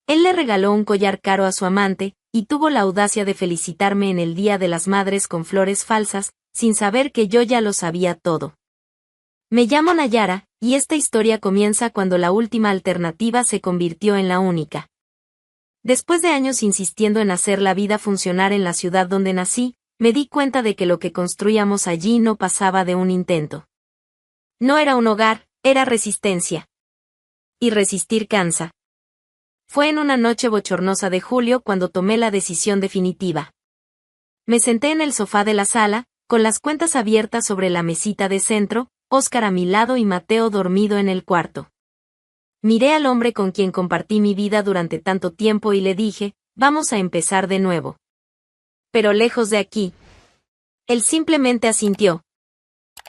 Él le regaló un collar caro a su amante, y tuvo la audacia de felicitarme en el Día de las Madres con flores falsas, sin saber que yo ya lo sabía todo. Me llamo Nayara, y esta historia comienza cuando la última alternativa se convirtió en la única. Después de años insistiendo en hacer la vida funcionar en la ciudad donde nací, me di cuenta de que lo que construíamos allí no pasaba de un intento. No era un hogar, era resistencia. Y resistir cansa. Fue en una noche bochornosa de julio cuando tomé la decisión definitiva. Me senté en el sofá de la sala, con las cuentas abiertas sobre la mesita de centro, Óscar a mi lado y Mateo dormido en el cuarto. Miré al hombre con quien compartí mi vida durante tanto tiempo y le dije, vamos a empezar de nuevo. Pero lejos de aquí. Él simplemente asintió.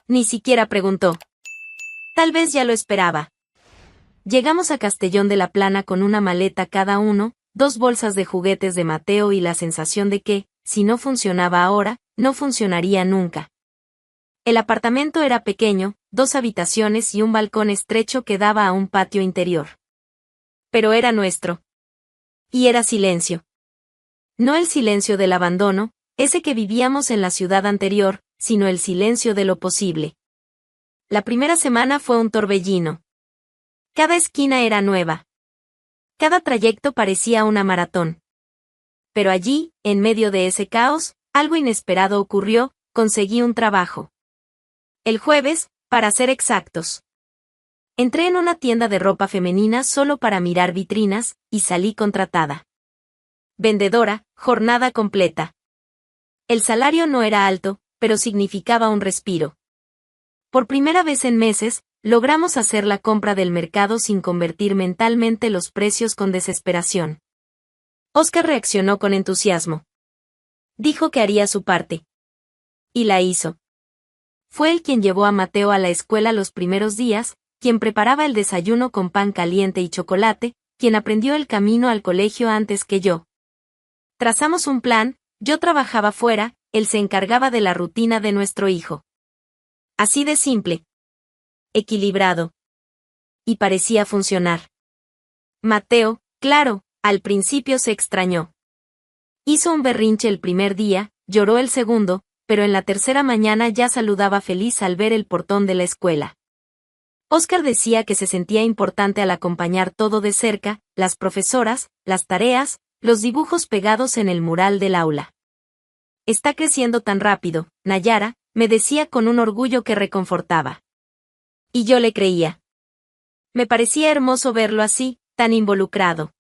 Ni siquiera preguntó. Tal vez ya lo esperaba. Llegamos a Castellón de la Plana con una maleta cada uno, 2 bolsas de juguetes de Mateo y la sensación de que, si no funcionaba ahora, no funcionaría nunca. El apartamento era pequeño, 2 habitaciones y un balcón estrecho que daba a un patio interior. Pero era nuestro. Y era silencio. No el silencio del abandono, ese que vivíamos en la ciudad anterior, sino el silencio de lo posible. La primera semana fue un torbellino. Cada esquina era nueva. Cada trayecto parecía una maratón. Pero allí, en medio de ese caos, algo inesperado ocurrió, conseguí un trabajo. El jueves, para ser exactos. Entré en una tienda de ropa femenina solo para mirar vitrinas, y salí contratada. Vendedora, jornada completa. El salario no era alto, pero significaba un respiro. Por primera vez en meses, logramos hacer la compra del mercado sin convertir mentalmente los precios con desesperación. Óscar reaccionó con entusiasmo. Dijo que haría su parte. Y la hizo. Fue él quien llevó a Mateo a la escuela los primeros días, quien preparaba el desayuno con pan caliente y chocolate, quien aprendió el camino al colegio antes que yo. Trazamos un plan, yo trabajaba fuera, él se encargaba de la rutina de nuestro hijo. Así de simple. Equilibrado. Y parecía funcionar. Mateo, claro, al principio se extrañó. Hizo un berrinche el primer día, lloró el segundo, pero en la tercera mañana ya saludaba feliz al ver el portón de la escuela. Óscar decía que se sentía importante al acompañar todo de cerca, las profesoras, las tareas, los dibujos pegados en el mural del aula. Está creciendo tan rápido, Nayara, me decía con un orgullo que reconfortaba. Y yo le creía. Me parecía hermoso verlo así, tan involucrado.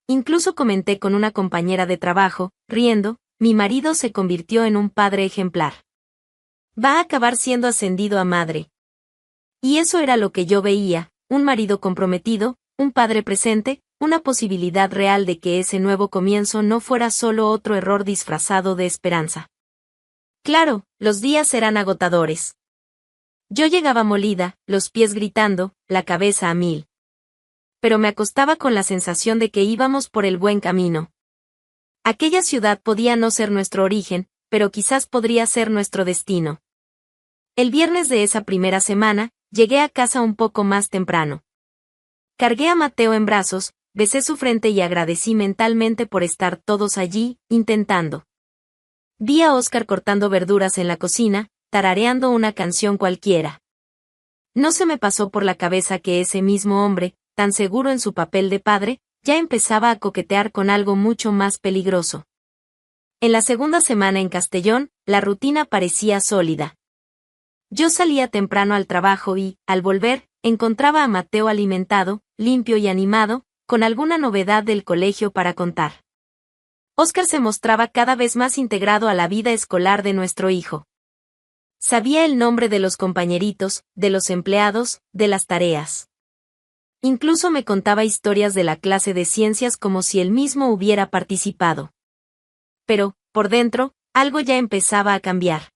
Incluso comenté con una compañera de trabajo, riendo, mi marido se convirtió en un padre ejemplar. Va a acabar siendo ascendido a madre. Y eso era lo que yo veía, un marido comprometido, un padre presente, una posibilidad real de que ese nuevo comienzo no fuera solo otro error disfrazado de esperanza. Claro, los días eran agotadores. Yo llegaba molida, los pies gritando, la cabeza a mil. Pero me acostaba con la sensación de que íbamos por el buen camino. Aquella ciudad podía no ser nuestro origen, pero quizás podría ser nuestro destino. El viernes de esa primera semana, llegué a casa un poco más temprano. Cargué a Mateo en brazos, besé su frente y agradecí mentalmente por estar todos allí, intentando. Vi a Óscar cortando verduras en la cocina, tarareando una canción cualquiera. No se me pasó por la cabeza que ese mismo hombre, tan seguro en su papel de padre, ya empezaba a coquetear con algo mucho más peligroso. En la segunda semana en Castellón, la rutina parecía sólida. Yo salía temprano al trabajo y, al volver, encontraba a Mateo alimentado, limpio y animado, con alguna novedad del colegio para contar. Óscar se mostraba cada vez más integrado a la vida escolar de nuestro hijo. Sabía el nombre de los compañeritos, de los empleados, de las tareas. Incluso me contaba historias de la clase de ciencias como si él mismo hubiera participado. Pero, por dentro, algo ya empezaba a cambiar.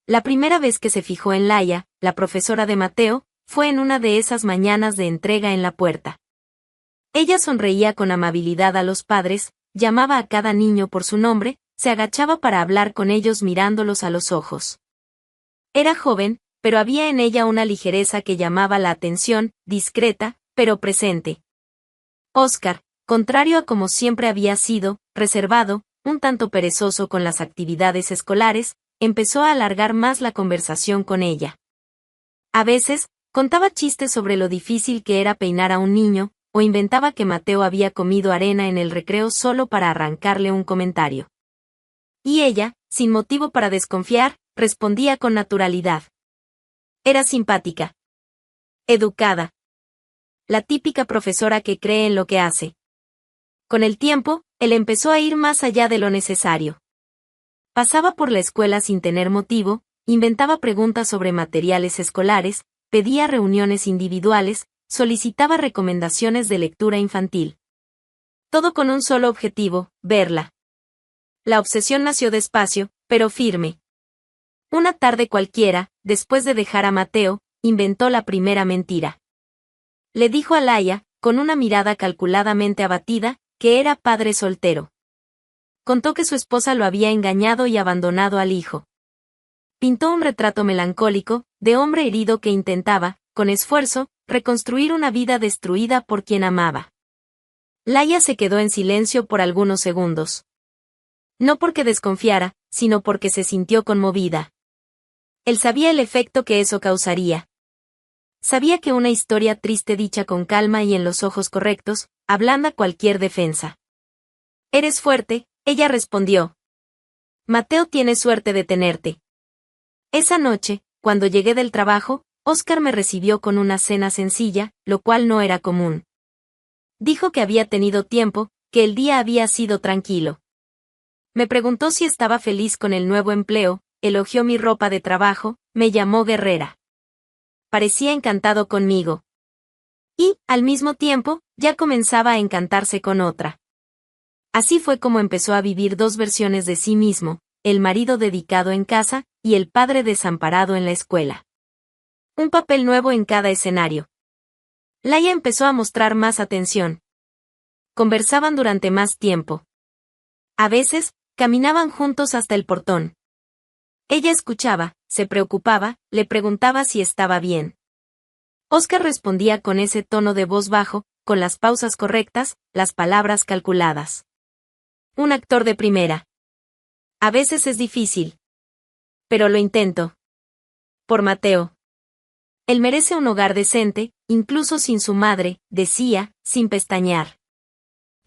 La primera vez que se fijó en Laia, la profesora de Mateo, fue en una de esas mañanas de entrega en la puerta. Ella sonreía con amabilidad a los padres, llamaba a cada niño por su nombre, se agachaba para hablar con ellos mirándolos a los ojos. Era joven, pero había en ella una ligereza que llamaba la atención, discreta, pero presente. Óscar, contrario a como siempre había sido, reservado, un tanto perezoso con las actividades escolares, empezó a alargar más la conversación con ella. A veces, contaba chistes sobre lo difícil que era peinar a un niño, o inventaba que Mateo había comido arena en el recreo solo para arrancarle un comentario. Y ella, sin motivo para desconfiar, respondía con naturalidad. Era simpática. Educada. La típica profesora que cree en lo que hace. Con el tiempo, él empezó a ir más allá de lo necesario. Pasaba por la escuela sin tener motivo, inventaba preguntas sobre materiales escolares, pedía reuniones individuales, solicitaba recomendaciones de lectura infantil. Todo con un solo objetivo, verla. La obsesión nació despacio, pero firme. Una tarde cualquiera, después de dejar a Mateo, inventó la primera mentira. Le dijo a Laia, con una mirada calculadamente abatida, que era padre soltero. Contó que su esposa lo había engañado y abandonado al hijo. Pintó un retrato melancólico, de hombre herido que intentaba, con esfuerzo, reconstruir una vida destruida por quien amaba. Laia se quedó en silencio por algunos segundos. No porque desconfiara, sino porque se sintió conmovida. Él sabía el efecto que eso causaría. Sabía que una historia triste dicha con calma y en los ojos correctos, ablanda cualquier defensa. «Eres fuerte», ella respondió. «Mateo tiene suerte de tenerte». Esa noche, cuando llegué del trabajo, Óscar me recibió con una cena sencilla, lo cual no era común. Dijo que había tenido tiempo, que el día había sido tranquilo. Me preguntó si estaba feliz con el nuevo empleo, elogió mi ropa de trabajo, me llamó guerrera. Parecía encantado conmigo. Y, al mismo tiempo, ya comenzaba a encantarse con otra. Así fue como empezó a vivir dos versiones de sí mismo, el marido dedicado en casa, y el padre desamparado en la escuela. Un papel nuevo en cada escenario. Laia empezó a mostrar más atención. Conversaban durante más tiempo. A veces, caminaban juntos hasta el portón. Ella escuchaba, se preocupaba, le preguntaba si estaba bien. Óscar respondía con ese tono de voz bajo, con las pausas correctas, las palabras calculadas. Un actor de primera. A veces es difícil. Pero lo intento. Por Mateo. Él merece un hogar decente, incluso sin su madre, decía, sin pestañear.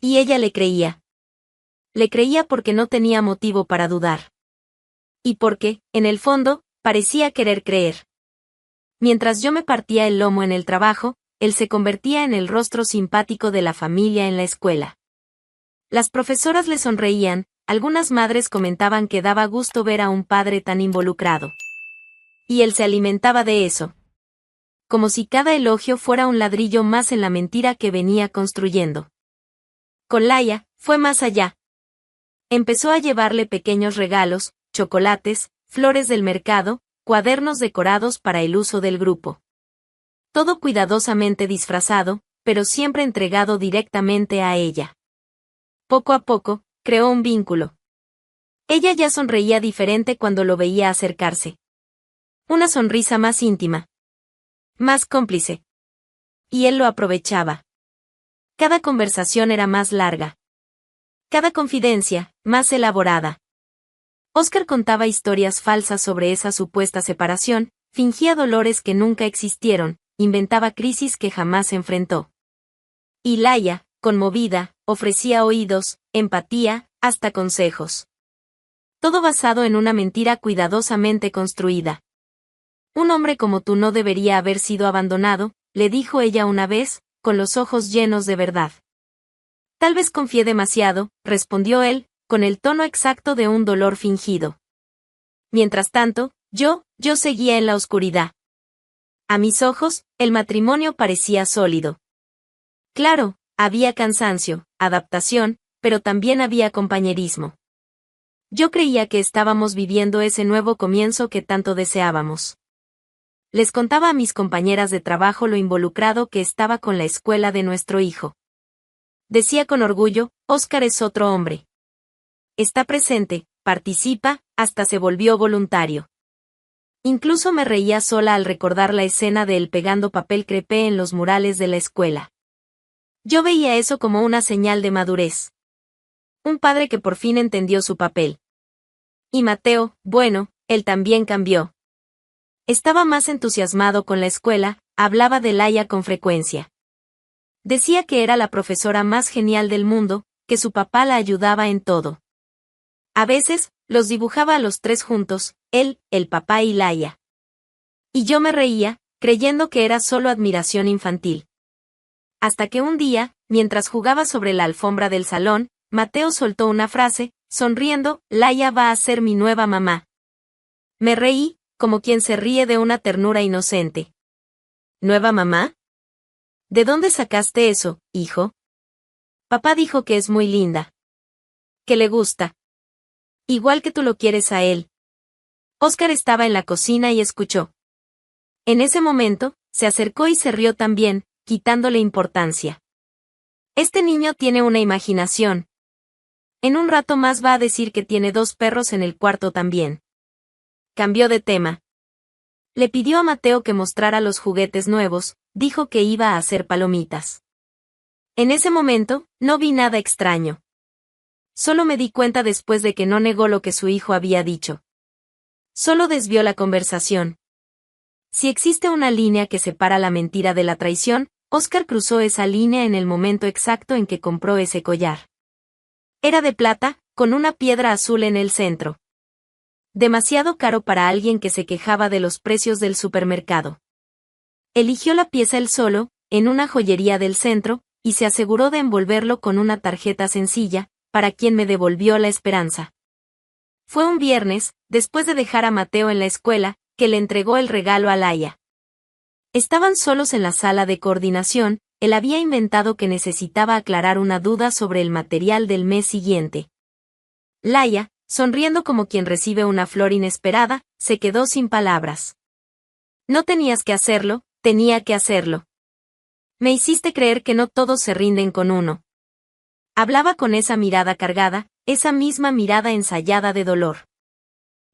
Y ella le creía. Le creía porque no tenía motivo para dudar. Y porque, en el fondo, parecía querer creer. Mientras yo me partía el lomo en el trabajo, él se convertía en el rostro simpático de la familia en la escuela. Las profesoras le sonreían, algunas madres comentaban que daba gusto ver a un padre tan involucrado. Y él se alimentaba de eso. Como si cada elogio fuera un ladrillo más en la mentira que venía construyendo. Con Laia, fue más allá. Empezó a llevarle pequeños regalos, chocolates, flores del mercado, cuadernos decorados para el uso del grupo. Todo cuidadosamente disfrazado, pero siempre entregado directamente a ella. Poco a poco, creó un vínculo. Ella ya sonreía diferente cuando lo veía acercarse. Una sonrisa más íntima. Más cómplice. Y él lo aprovechaba. Cada conversación era más larga. Cada confidencia, más elaborada. Óscar contaba historias falsas sobre esa supuesta separación, fingía dolores que nunca existieron, inventaba crisis que jamás enfrentó. Y Laia, conmovida, ofrecía oídos, empatía, hasta consejos. Todo basado en una mentira cuidadosamente construida. Un hombre como tú no debería haber sido abandonado, le dijo ella una vez, con los ojos llenos de verdad. Tal vez confié demasiado, respondió él, con el tono exacto de un dolor fingido. Mientras tanto, yo seguía en la oscuridad. A mis ojos, el matrimonio parecía sólido. Claro, había cansancio, adaptación, pero también había compañerismo. Yo creía que estábamos viviendo ese nuevo comienzo que tanto deseábamos. Les contaba a mis compañeras de trabajo lo involucrado que estaba con la escuela de nuestro hijo. Decía con orgullo, Óscar es otro hombre. Está presente, participa, hasta se volvió voluntario. Incluso me reía sola al recordar la escena de él pegando papel crepé en los murales de la escuela. Yo veía eso como una señal de madurez. Un padre que por fin entendió su papel. Y Mateo, bueno, él también cambió. Estaba más entusiasmado con la escuela, hablaba de Laia con frecuencia. Decía que era la profesora más genial del mundo, que su papá la ayudaba en todo. A veces, los dibujaba a los tres juntos, él, el papá y Laia. Y yo me reía, creyendo que era solo admiración infantil. Hasta que un día, mientras jugaba sobre la alfombra del salón, Mateo soltó una frase, sonriendo, Laia va a ser mi nueva mamá. Me reí, como quien se ríe de una ternura inocente. ¿Nueva mamá? ¿De dónde sacaste eso, hijo? Papá dijo que es muy linda. Que le gusta. Igual que tú lo quieres a él. Óscar estaba en la cocina y escuchó. En ese momento, se acercó y se rió también, quitándole importancia. Este niño tiene una imaginación. En un rato más va a decir que tiene 2 perros en el cuarto también. Cambió de tema. Le pidió a Mateo que mostrara los juguetes nuevos, dijo que iba a hacer palomitas. En ese momento, no vi nada extraño. Solo me di cuenta después de que no negó lo que su hijo había dicho. Solo desvió la conversación. Si existe una línea que separa la mentira de la traición, Óscar cruzó esa línea en el momento exacto en que compró ese collar. Era de plata, con una piedra azul en el centro. Demasiado caro para alguien que se quejaba de los precios del supermercado. Eligió la pieza él solo, en una joyería del centro, y se aseguró de envolverlo con una tarjeta sencilla, para quien me devolvió la esperanza. Fue un viernes, después de dejar a Mateo en la escuela, que le entregó el regalo a Laia. Estaban solos en la sala de coordinación, él había inventado que necesitaba aclarar una duda sobre el material del mes siguiente. Laia, sonriendo como quien recibe una flor inesperada, se quedó sin palabras. No tenías que hacerlo, tenía que hacerlo. Me hiciste creer que no todos se rinden con uno. Hablaba con esa mirada cargada, esa misma mirada ensayada de dolor.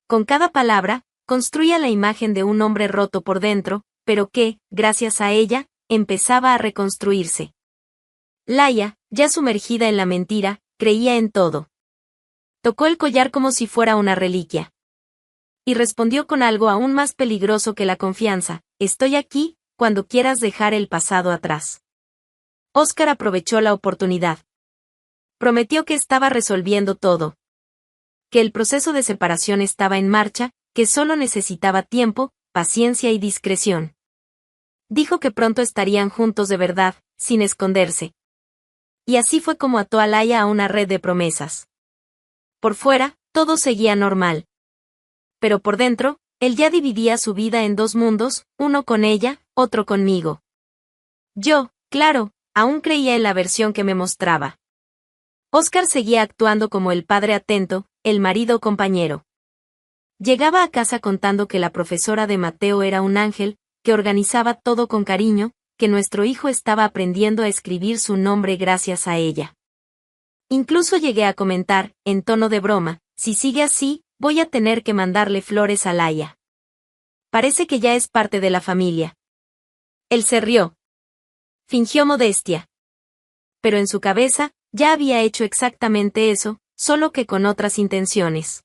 Con cada palabra, construía la imagen de un hombre roto por dentro, pero que, gracias a ella, empezaba a reconstruirse. Laia, ya sumergida en la mentira, creía en todo. Tocó el collar como si fuera una reliquia. Y respondió con algo aún más peligroso que la confianza, estoy aquí, cuando quieras dejar el pasado atrás. Óscar aprovechó la oportunidad. Prometió que estaba resolviendo todo. Que el proceso de separación estaba en marcha, que solo necesitaba tiempo, paciencia y discreción. Dijo que pronto estarían juntos de verdad, sin esconderse. Y así fue como ató a Laia a una red de promesas. Por fuera, todo seguía normal. Pero por dentro, él ya dividía su vida en 2 mundos, uno con ella, otro conmigo. Yo, claro, aún creía en la versión que me mostraba. Óscar seguía actuando como el padre atento, el marido compañero. Llegaba a casa contando que la profesora de Mateo era un ángel, que organizaba todo con cariño, que nuestro hijo estaba aprendiendo a escribir su nombre gracias a ella. Incluso llegué a comentar, en tono de broma, si sigue así, voy a tener que mandarle flores a Laia. Parece que ya es parte de la familia. Él se rió. Fingió modestia. Pero en su cabeza, ya había hecho exactamente eso, solo que con otras intenciones.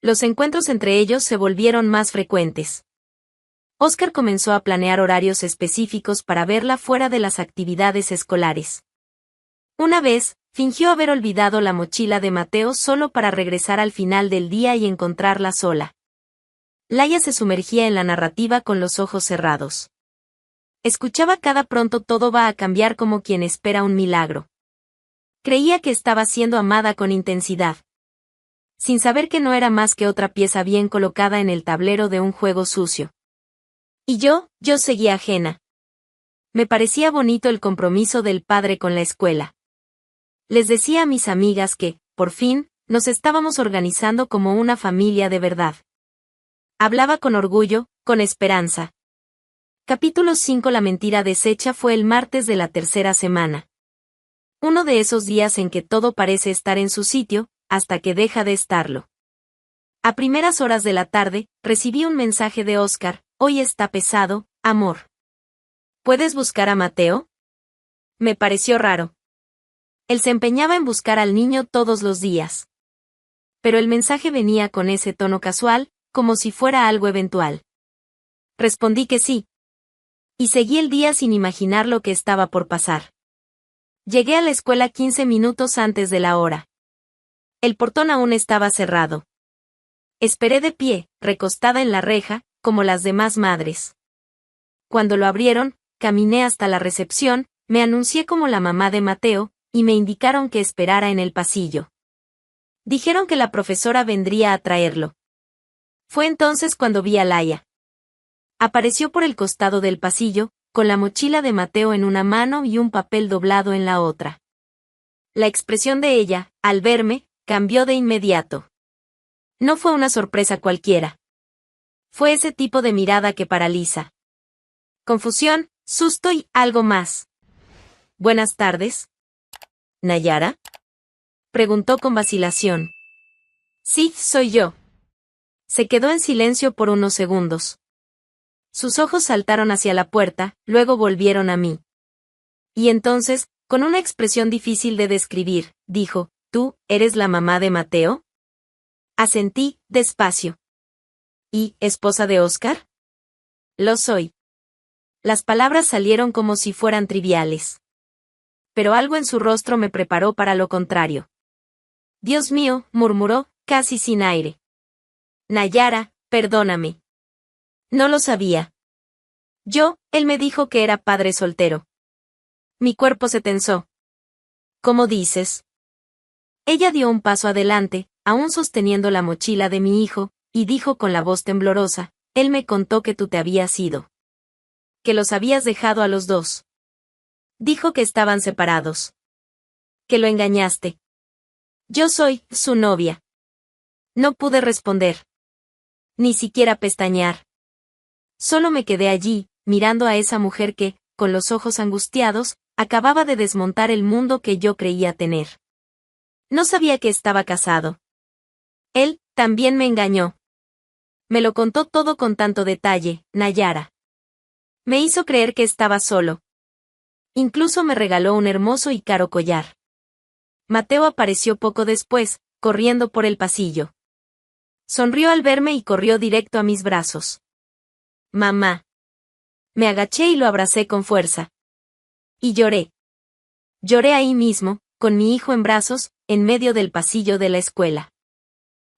Los encuentros entre ellos se volvieron más frecuentes. Óscar comenzó a planear horarios específicos para verla fuera de las actividades escolares. Una vez, fingió haber olvidado la mochila de Mateo solo para regresar al final del día y encontrarla sola. Laia se sumergía en la narrativa con los ojos cerrados. Escuchaba cada pronto todo va a cambiar como quien espera un milagro. Creía que estaba siendo amada con intensidad. Sin saber que no era más que otra pieza bien colocada en el tablero de un juego sucio. Y yo seguía ajena. Me parecía bonito el compromiso del padre con la escuela. Les decía a mis amigas que, por fin, nos estábamos organizando como una familia de verdad. Hablaba con orgullo, con esperanza. Capítulo 5. La mentira deshecha fue el martes de la 3ª semana. Uno de esos días en que todo parece estar en su sitio, hasta que deja de estarlo. A primeras horas de la tarde, recibí un mensaje de Óscar, hoy está pesado, amor. ¿Puedes buscar a Mateo? Me pareció raro. Él se empeñaba en buscar al niño todos los días. Pero el mensaje venía con ese tono casual, como si fuera algo eventual. Respondí que sí. Y seguí el día sin imaginar lo que estaba por pasar. Llegué a la escuela 15 minutos antes de la hora. El portón aún estaba cerrado. Esperé de pie, recostada en la reja, como las demás madres. Cuando lo abrieron, caminé hasta la recepción, me anuncié como la mamá de Mateo, y me indicaron que esperara en el pasillo. Dijeron que la profesora vendría a traerlo. Fue entonces cuando vi a Laia. Apareció por el costado del pasillo, con la mochila de Mateo en una mano y un papel doblado en la otra. La expresión de ella, al verme, cambió de inmediato. No fue una sorpresa cualquiera. Fue ese tipo de mirada que paraliza. Confusión, susto y algo más. Buenas tardes. ¿Nayara? Preguntó con vacilación. Sí, soy yo. Se quedó en silencio por unos segundos. Sus ojos saltaron hacia la puerta, luego volvieron a mí. Y entonces, con una expresión difícil de describir, dijo, ¿tú, eres la mamá de Mateo? Asentí, despacio. ¿Y, esposa de Oscar? Lo soy. Las palabras salieron como si fueran triviales. Pero algo en su rostro me preparó para lo contrario. Dios mío, murmuró, casi sin aire. Nayara, perdóname. No lo sabía. Él me dijo que era padre soltero. Mi cuerpo se tensó. ¿Cómo dices? Ella dio un paso adelante, aún sosteniendo la mochila de mi hijo, y dijo con la voz temblorosa, él me contó que tú te habías ido. Que los habías dejado a los dos. Dijo que estaban separados. Que lo engañaste. Yo soy su novia. No pude responder. Ni siquiera pestañear. Solo me quedé allí, mirando a esa mujer que, con los ojos angustiados, acababa de desmontar el mundo que yo creía tener. No sabía que estaba casado. Él, también me engañó. Me lo contó todo con tanto detalle, Nayara. Me hizo creer que estaba solo. Incluso me regaló un hermoso y caro collar. Mateo apareció poco después, corriendo por el pasillo. Sonrió al verme y corrió directo a mis brazos. Mamá. Me agaché y lo abracé con fuerza. Y lloré. Lloré ahí mismo, con mi hijo en brazos, en medio del pasillo de la escuela.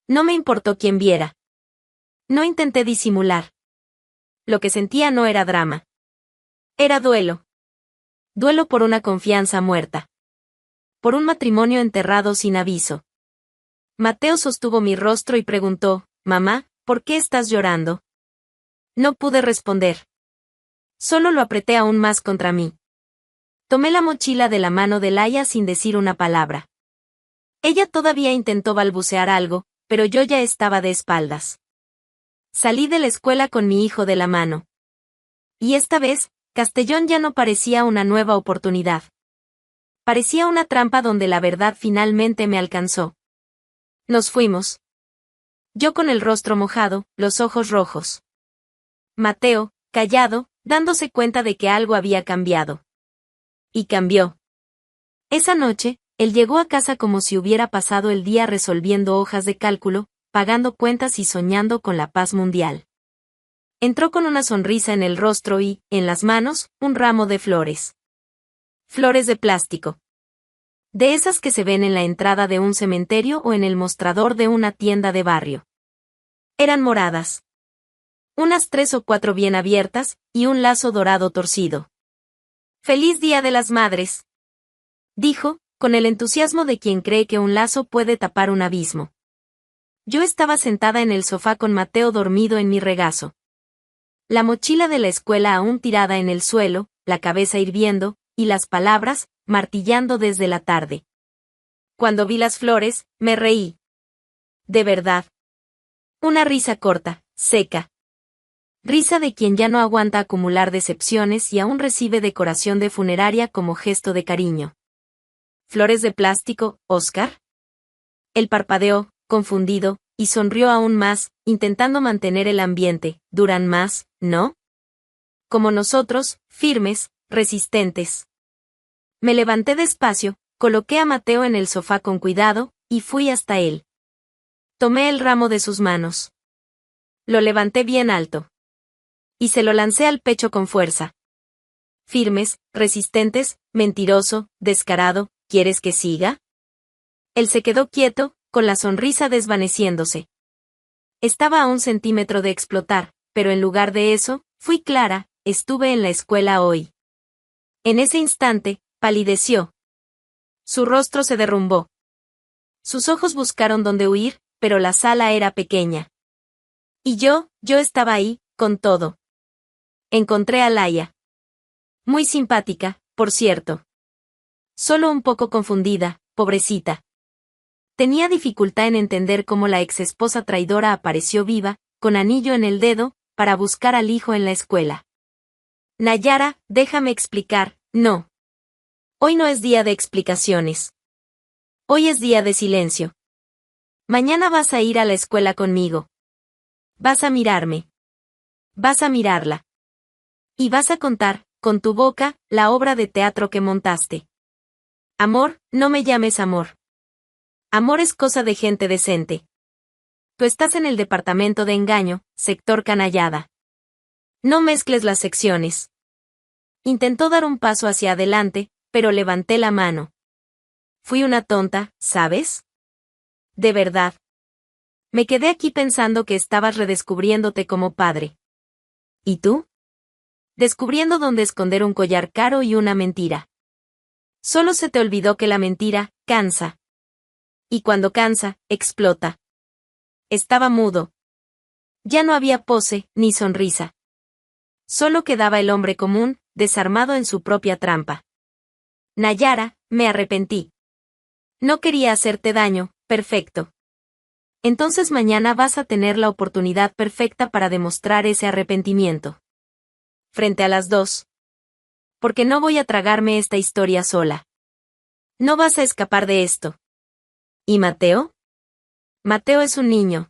No me importó quién viera. No intenté disimular. Lo que sentía no era drama. Era duelo. Duelo por una confianza muerta. Por un matrimonio enterrado sin aviso. Mateo sostuvo mi rostro y preguntó, mamá, ¿por qué estás llorando? No pude responder. Solo lo apreté aún más contra mí. Tomé la mochila de la mano de Laia sin decir una palabra. Ella todavía intentó balbucear algo, pero yo ya estaba de espaldas. Salí de la escuela con mi hijo de la mano. Y esta vez, Castellón ya no parecía una nueva oportunidad. Parecía una trampa donde la verdad finalmente me alcanzó. Nos fuimos. Yo con el rostro mojado, los ojos rojos. Mateo, callado, dándose cuenta de que algo había cambiado. Y cambió. Esa noche, él llegó a casa como si hubiera pasado el día resolviendo hojas de cálculo, pagando cuentas y soñando con la paz mundial. Entró con una sonrisa en el rostro y, en las manos, un ramo de flores. Flores de plástico. De esas que se ven en la entrada de un cementerio o en el mostrador de una tienda de barrio. Eran moradas. Unas 3 o 4 bien abiertas, y un lazo dorado torcido. ¡Feliz Día de las Madres! Dijo, con el entusiasmo de quien cree que un lazo puede tapar un abismo. Yo estaba sentada en el sofá con Mateo dormido en mi regazo. La mochila de la escuela aún tirada en el suelo, la cabeza hirviendo, y las palabras, martillando desde la tarde. Cuando vi las flores, me reí. De verdad. Una risa corta, seca. Risa de quien ya no aguanta acumular decepciones y aún recibe decoración de funeraria como gesto de cariño. ¿Flores de plástico, Oscar? Él parpadeó, confundido, y sonrió aún más, intentando mantener el ambiente. Duran más, ¿no? Como nosotros, firmes, resistentes. Me levanté despacio, coloqué a Mateo en el sofá con cuidado, y fui hasta él. Tomé el ramo de sus manos. Lo levanté bien alto. Y se lo lancé al pecho con fuerza. Firmes, resistentes, mentiroso, descarado, ¿quieres que siga? Él se quedó quieto, con la sonrisa desvaneciéndose. Estaba a 1 centímetro de explotar, pero en lugar de eso, fui clara, estuve en la escuela hoy. En ese instante, palideció. Su rostro se derrumbó. Sus ojos buscaron dónde huir, pero la sala era pequeña. Y yo estaba ahí, con todo. Encontré a Laia. Muy simpática, por cierto. Solo un poco confundida, pobrecita. Tenía dificultad en entender cómo la exesposa traidora apareció viva, con anillo en el dedo, para buscar al hijo en la escuela. Nayara, déjame explicar, no. Hoy no es día de explicaciones. Hoy es día de silencio. Mañana vas a ir a la escuela conmigo. Vas a mirarme. Vas a mirarla. Y vas a contar, con tu boca, la obra de teatro que montaste. Amor, no me llames amor. Amor es cosa de gente decente. Tú estás en el departamento de engaño, sector canallada. No mezcles las secciones. Intentó dar un paso hacia adelante, pero levanté la mano. Fui una tonta, ¿sabes? De verdad. Me quedé aquí pensando que estabas redescubriéndote como padre. ¿Y tú? Descubriendo dónde esconder un collar caro y una mentira. Solo se te olvidó que la mentira cansa. Y cuando cansa, explota. Estaba mudo. Ya no había pose, ni sonrisa. Solo quedaba el hombre común, desarmado en su propia trampa. Nayara, me arrepentí. No quería hacerte daño, perfecto. Entonces mañana vas a tener la oportunidad perfecta para demostrar ese arrepentimiento. Frente a las 2. Porque no voy a tragarme esta historia sola. No vas a escapar de esto. ¿Y Mateo? Mateo es un niño.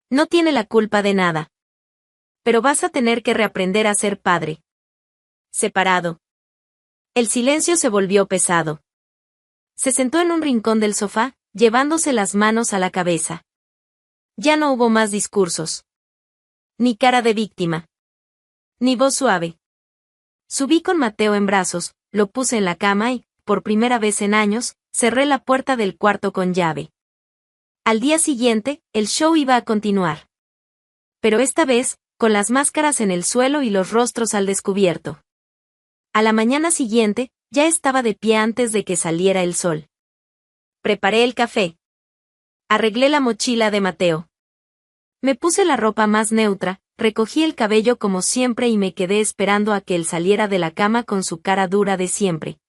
No tiene la culpa de nada. Pero vas a tener que reaprender a ser padre. Separado. El silencio se volvió pesado. Se sentó en un rincón del sofá, llevándose las manos a la cabeza. Ya no hubo más discursos. Ni cara de víctima. Ni voz suave. Subí con Mateo en brazos, lo puse en la cama y, por primera vez en años, cerré la puerta del cuarto con llave. Al día siguiente, el show iba a continuar. Pero esta vez, con las máscaras en el suelo y los rostros al descubierto. A la mañana siguiente, ya estaba de pie antes de que saliera el sol. Preparé el café. Arreglé la mochila de Mateo. Me puse la ropa más neutra, recogí el cabello como siempre y me quedé esperando a que él saliera de la cama con su cara dura de siempre.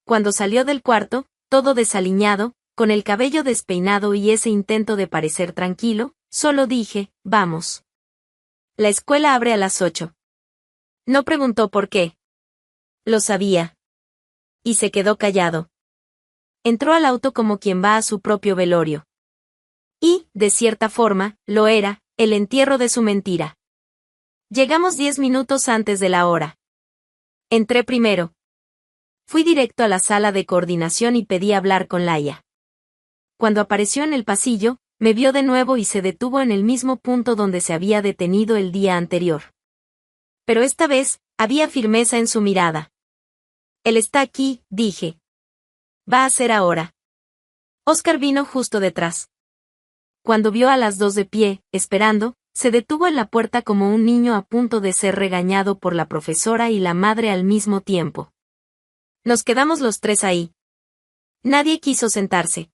Cuando salió del cuarto, todo desaliñado, con el cabello despeinado y ese intento de parecer tranquilo, solo dije, vamos. La escuela abre a las 8. No preguntó por qué. Lo sabía. Y se quedó callado. Entró al auto como quien va a su propio velorio. Y, de cierta forma, lo era, el entierro de su mentira. Llegamos 10 minutos antes de la hora. Entré primero. Fui directo a la sala de coordinación y pedí hablar con Laia. Cuando apareció en el pasillo, me vio de nuevo y se detuvo en el mismo punto donde se había detenido el día anterior. Pero esta vez, había firmeza en su mirada. Él está aquí, dije. Va a ser ahora. Oscar vino justo detrás. Cuando vio a las dos de pie, esperando, se detuvo en la puerta como un niño a punto de ser regañado por la profesora y la madre al mismo tiempo. Nos quedamos los tres ahí. Nadie quiso sentarse.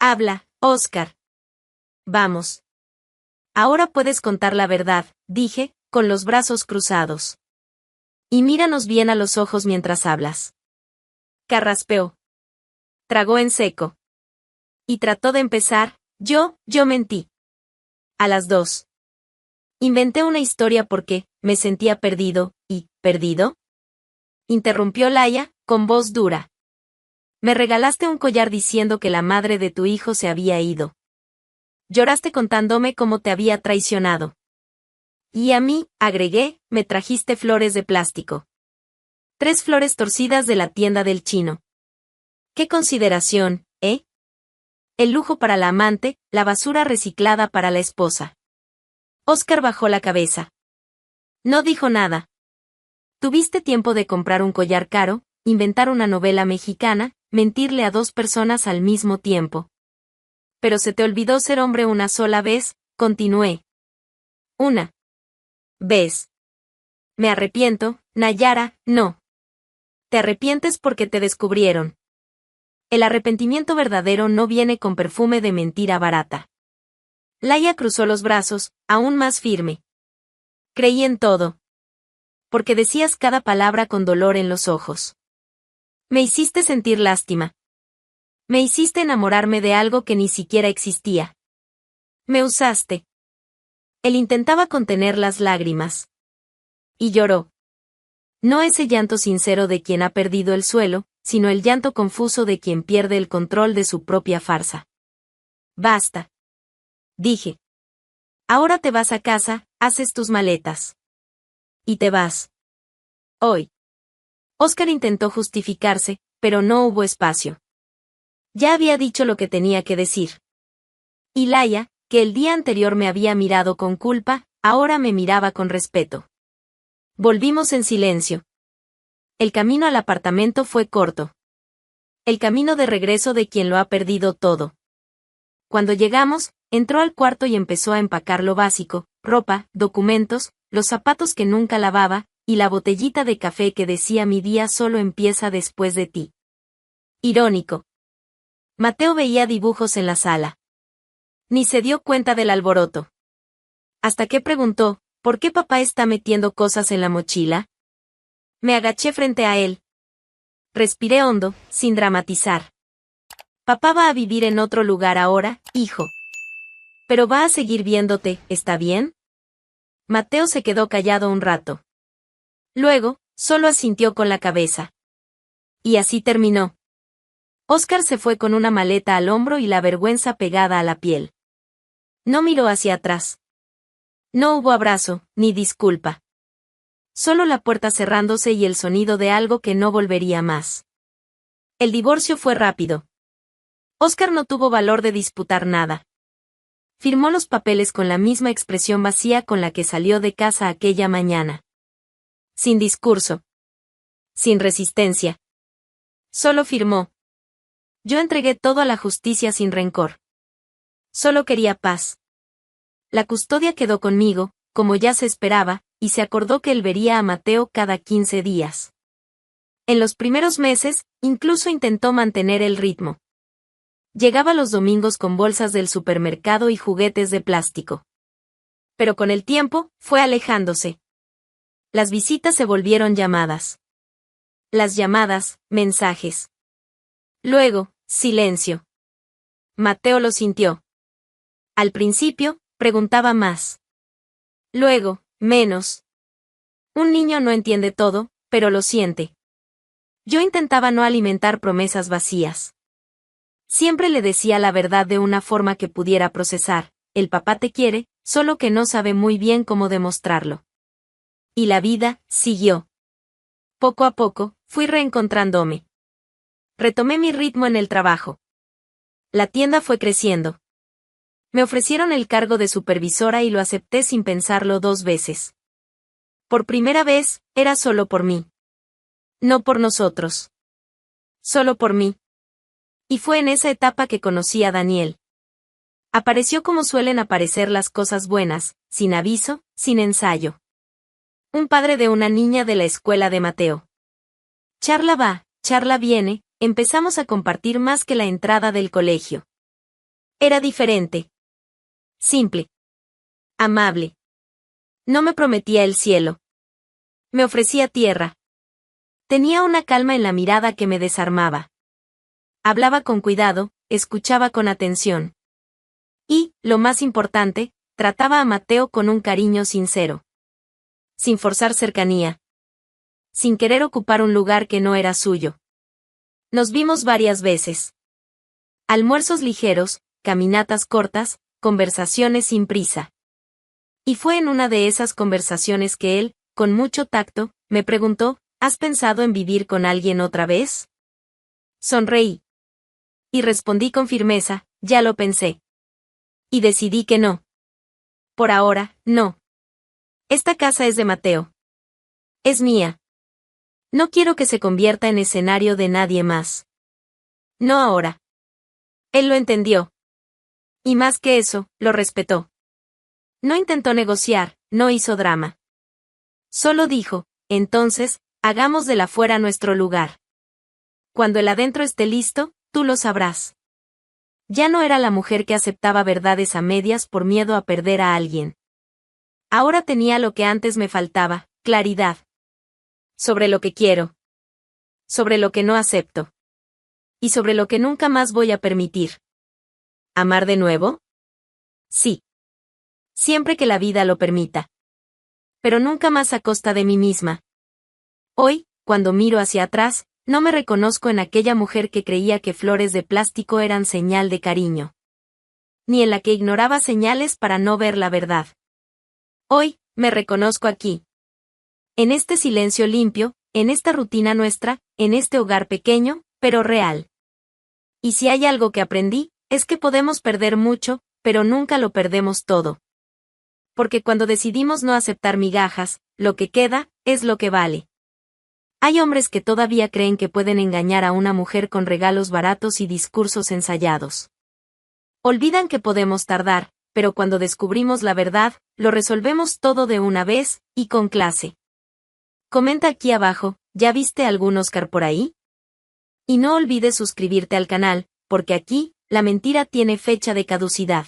Habla, Oscar. Vamos. Ahora puedes contar la verdad, dije, con los brazos cruzados. Y míranos bien a los ojos mientras hablas. Carraspeó. Tragó en seco. Y trató de empezar, yo mentí. A las 2. Inventé una historia porque, me sentía perdido, y, ¿perdido? Interrumpió Laia, con voz dura. Me regalaste un collar diciendo que la madre de tu hijo se había ido. Lloraste contándome cómo te había traicionado. Y a mí, agregué, me trajiste flores de plástico. 3 flores torcidas de la tienda del chino. ¡Qué consideración, eh! El lujo para la amante, la basura reciclada para la esposa. Oscar bajó la cabeza. No dijo nada. Tuviste tiempo de comprar un collar caro, inventar una novela mexicana, mentirle a 2 personas al mismo tiempo. Pero se te olvidó ser hombre una sola vez, continué. Una vez. Me arrepiento, Nayara, no. Te arrepientes porque te descubrieron. El arrepentimiento verdadero no viene con perfume de mentira barata. Laia cruzó los brazos, aún más firme. Creí en todo. Porque decías cada palabra con dolor en los ojos. Me hiciste sentir lástima. Me hiciste enamorarme de algo que ni siquiera existía. Me usaste. Él intentaba contener las lágrimas. Y lloró. No ese llanto sincero de quien ha perdido el suelo, sino el llanto confuso de quien pierde el control de su propia farsa. Basta. Dije. Ahora te vas a casa, haces tus maletas. Y te vas. Hoy. Oscar intentó justificarse, pero no hubo espacio. Ya había dicho lo que tenía que decir. Y Laia, que el día anterior me había mirado con culpa, ahora me miraba con respeto. Volvimos en silencio. El camino al apartamento fue corto. El camino de regreso de quien lo ha perdido todo. Cuando llegamos, entró al cuarto y empezó a empacar lo básico, ropa, documentos, los zapatos que nunca lavaba, y la botellita de café que decía mi día solo empieza después de ti. Irónico. Mateo veía dibujos en la sala. Ni se dio cuenta del alboroto. Hasta que preguntó, ¿por qué papá está metiendo cosas en la mochila? Me agaché frente a él. Respiré hondo, sin dramatizar. Papá va a vivir en otro lugar ahora, hijo. Pero va a seguir viéndote, ¿está bien? Mateo se quedó callado un rato. Luego, solo asintió con la cabeza. Y así terminó. Oscar se fue con una maleta al hombro y la vergüenza pegada a la piel. No miró hacia atrás. No hubo abrazo, ni disculpa. Solo la puerta cerrándose y el sonido de algo que no volvería más. El divorcio fue rápido. Oscar no tuvo valor de disputar nada. Firmó los papeles con la misma expresión vacía con la que salió de casa aquella mañana. Sin discurso. Sin resistencia. Solo firmó. Yo entregué todo a la justicia sin rencor. Solo quería paz. La custodia quedó conmigo, como ya se esperaba, y se acordó que él vería a Mateo cada 15 días. En los primeros meses, incluso intentó mantener el ritmo. Llegaba los domingos con bolsas del supermercado y juguetes de plástico. Pero con el tiempo, fue alejándose. Las visitas se volvieron llamadas. Las llamadas, mensajes. Luego, silencio. Mateo lo sintió. Al principio, preguntaba más. Luego, menos. Un niño no entiende todo, pero lo siente. Yo intentaba no alimentar promesas vacías. Siempre le decía la verdad de una forma que pudiera procesar. El papá te quiere, solo que no sabe muy bien cómo demostrarlo. Y la vida siguió. Poco a poco, fui reencontrándome. Retomé mi ritmo en el trabajo. La tienda fue creciendo. Me ofrecieron el cargo de supervisora y lo acepté sin pensarlo 2 veces. Por primera vez, era solo por mí. No por nosotros. Solo por mí. Y fue en esa etapa que conocí a Daniel. Apareció como suelen aparecer las cosas buenas, sin aviso, sin ensayo. Un padre de una niña de la escuela de Mateo. Charla va, charla viene, empezamos a compartir más que la entrada del colegio. Era diferente. Simple. Amable. No me prometía el cielo. Me ofrecía tierra. Tenía una calma en la mirada que me desarmaba. Hablaba con cuidado, escuchaba con atención. Y, lo más importante, trataba a Mateo con un cariño sincero. Sin forzar cercanía. Sin querer ocupar un lugar que no era suyo. Nos vimos varias veces. Almuerzos ligeros, caminatas cortas, conversaciones sin prisa. Y fue en una de esas conversaciones que él, con mucho tacto, me preguntó, ¿Has pensado en vivir con alguien otra vez? Sonreí. Y respondí con firmeza, ya lo pensé. Y decidí que no. Por ahora, no. Esta casa es de Mateo. Es mía. No quiero que se convierta en escenario de nadie más. No ahora. Él lo entendió. Y más que eso, lo respetó. No intentó negociar, no hizo drama. Solo dijo, entonces, hagamos del afuera nuestro lugar. Cuando el adentro esté listo, tú lo sabrás. Ya no era la mujer que aceptaba verdades a medias por miedo a perder a alguien. Ahora tenía lo que antes me faltaba, claridad. Sobre lo que quiero. Sobre lo que no acepto. Y sobre lo que nunca más voy a permitir. ¿Amar de nuevo? Sí. Siempre que la vida lo permita. Pero nunca más a costa de mí misma. Hoy, cuando miro hacia atrás, no me reconozco en aquella mujer que creía que flores de plástico eran señal de cariño. Ni en la que ignoraba señales para no ver la verdad. Hoy, me reconozco aquí. En este silencio limpio, en esta rutina nuestra, en este hogar pequeño, pero real. Y si hay algo que aprendí, es que podemos perder mucho, pero nunca lo perdemos todo. Porque cuando decidimos no aceptar migajas, lo que queda, es lo que vale. Hay hombres que todavía creen que pueden engañar a una mujer con regalos baratos y discursos ensayados. Olvidan que podemos tardar, pero cuando descubrimos la verdad, lo resolvemos todo de una vez, y con clase. Comenta aquí abajo, ¿ya viste algún Oscar por ahí? Y no olvides suscribirte al canal, porque aquí, la mentira tiene fecha de caducidad.